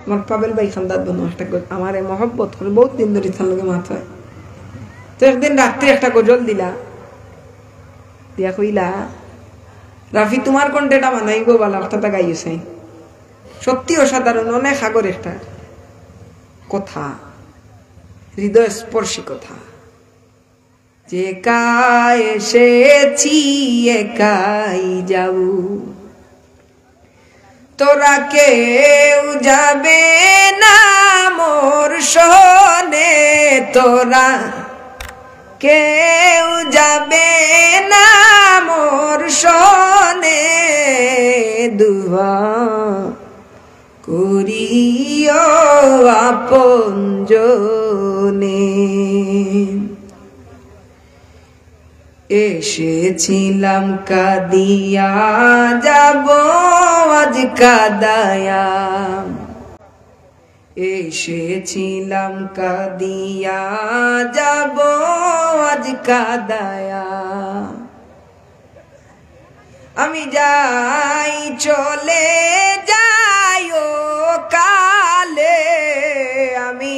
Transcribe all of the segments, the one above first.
আমার পাবেল ভাই খান্দাত বনো একটা আমার মহব্বত করে বহুত দিন ধরে তার লগে মাত হয়। তো একদিন রাত্রে একটা গজল দিলা, দিয়া কইলা রাফি তোমার কণ্ঠেটা মানাইব বলা কথাটা গাইছে। সত্যি অসাধারণ, অনেক সাগর একটা কথা, হৃদয় স্পর্শী কথা। যে একাই এসেছি একাই যাও, তোরা কেউ যাবে না মোর সনে, তোরা কেউ যাবে না মোর সনে, দুয়া করিও আপনজনে। এসেছিলাম কাঁদিয়া যাব আজ কাঁদায়া, এসেছিলাম কাঁদিয়া যাব আজ কাঁদায়া। আমি যাই চলে যাইও কালে, আমি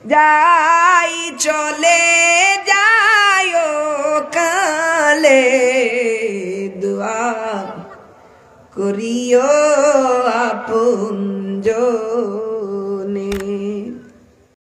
যাই চলে যাইও কালে, দোয়া করিও আপনজন।